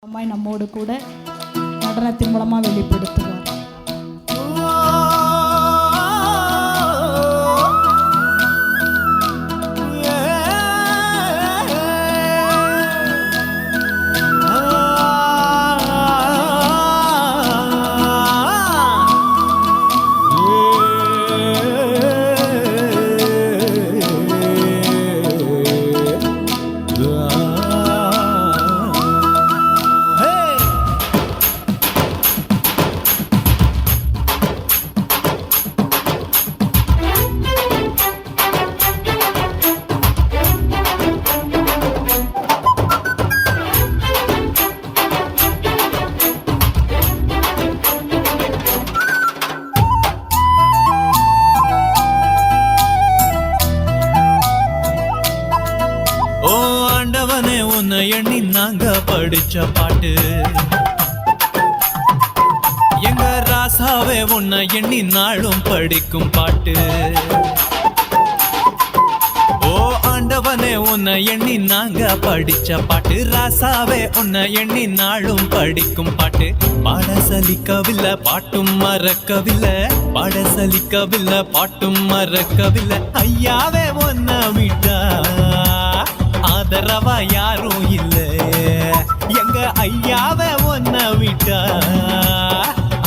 அம்மாய் நம்மோடு கூட நடனத்தின் மூலமாக வெளிப்படுத்துவார். எண்ணி நாங்க படிச்ச பாட்டு எங்க ராசாவே உன்னை எண்ணி நாளும் படிக்கும் பாட்டு. ஓ ஆண்டவனே உன்னை எண்ணி நாங்க படிச்ச பாட்டு, ராசாவே உன்னை எண்ணி நாளும் படிக்கும் பாட்டு. பாட சலிக்கவில்லை பாட்டும் மறக்கவில்லை, பாட சலிக்கவில்லை பாட்டும் மறக்கவில்லை. ஐயாவே உன்னை விட்டா ஆதரவா யாரும் இல்ல, எங்க ஐயாவை ஒன்ன விட்டா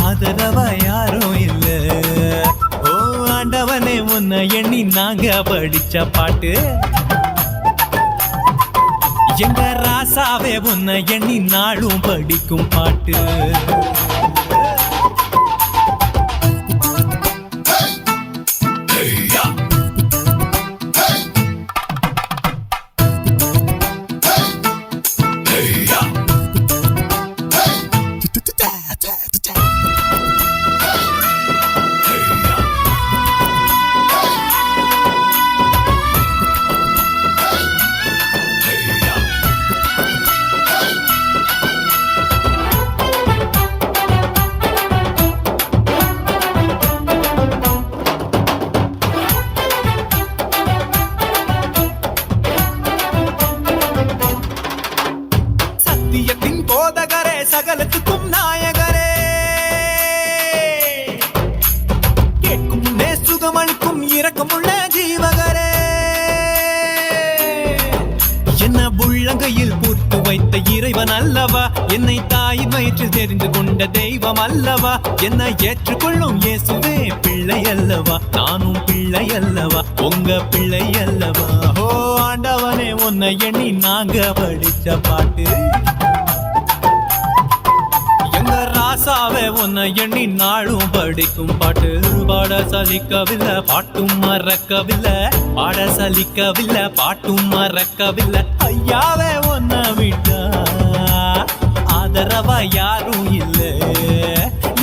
ஆதரவா யாரும் இல்ல. ஓ ஆண்டவனே உன்னை எண்ணி நாங்க படிச்ச பாட்டு, எங்க ராசாவே உன்னை எண்ணி நாளும் படிக்கும் பாட்டு. போதகரே சகலத்துக்கும் நாயகரே, கேட்கும் சுகமளிக்கும் இரக்கமுள்ள ஜீவகரே, என்ன உள்ளங்கையில் பூத்து வைத்த இறைவன் அல்லவா, என்னை தாய் வயிற்றில் தெரிந்து கொண்ட தெய்வம் அல்லவா, என்னை ஏற்றுக்கொள்ளும் இயேசுவே பிள்ளை அல்லவா, நானும் பிள்ளை அல்லவா, உங்க பிள்ளை அல்லவா. ஓ ஆண்டவனே உன்னை எண்ணி நாங்க படிச்ச பாட்டு, ராசாவே உன்னை எண்ணி நாளும் படிக்கும் பாட்டு. பாட சலிக்கவில்லை பாட்டும் மறக்கவில்லை, பாட சலிக்கவில்லை பாட்டும் மறக்கவில்லை. ஐயாவே உன்னை விட்டா ஆதரவா யாரும் இல்ல,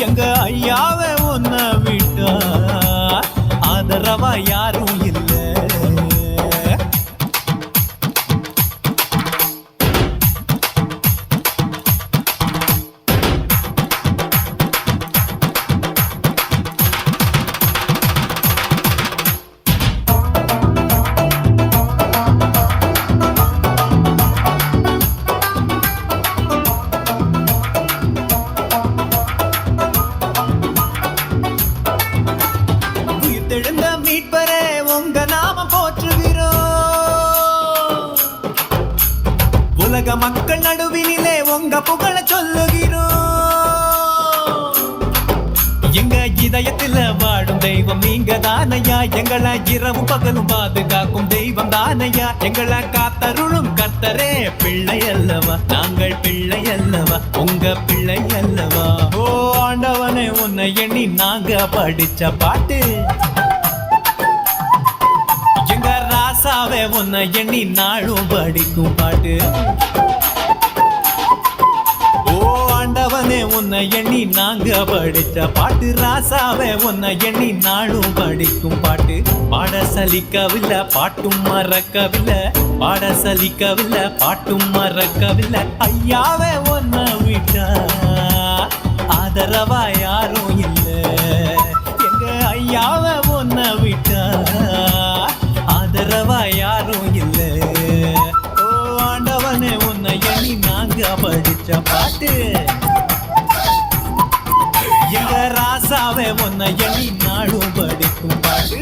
எங்க ஐயாவே உன்னை விட்டா ஆதரவா யாரும் இல்ல. மீட்பரே உங்க நாம போற்றுகிறோம், உலக மக்கள் நடுவினிலே உங்க புகழ சொல்லுகிறோம். எங்க இதயத்துல வாடும் தெய்வம் நீங்க தானையா, எங்களை இரவும் பகலும் பாதுகாக்கும் தெய்வம் தானையா, எங்களை காத்தருளும் கர்த்தரே பிள்ளை அல்லவா, நாங்கள் பிள்ளை அல்லவா, உங்க பிள்ளை அல்லவா. ஓ ஆண்டவனே உன்னை எண்ணி நாங்க படிச்ச பாட்டு, ராசாவே உன்னை எண்ணி நாளும் படிக்கும் பாட்டு. ஓ ஆண்டவனே உன்னை எண்ணி நாங்க படிச்ச பாட்டு, ராசாவே உன்னை எண்ணி நாளும் படிக்கும் பாட்டு. பாட சலிக்கவில்லை பாட்டும் மறக்கவில்லை, பாட சலிக்கவில்லை பாட்டும் மறக்கவில்லை. ஐயாவே உன்னை விட்டா ஆதரவா யாரும் இல்ல, எங்க ஐயாவே உன்னை விட்டா ஆதரவா யாரும் இல்ல. ஓ ஆண்டவனே உன்னை எண்ணி நாங்க படிச்ச பாட்டு. பாட்டு எங்க ராசாவே உன்னை எண்ணி நாடும் படிக்கும் பாட்டு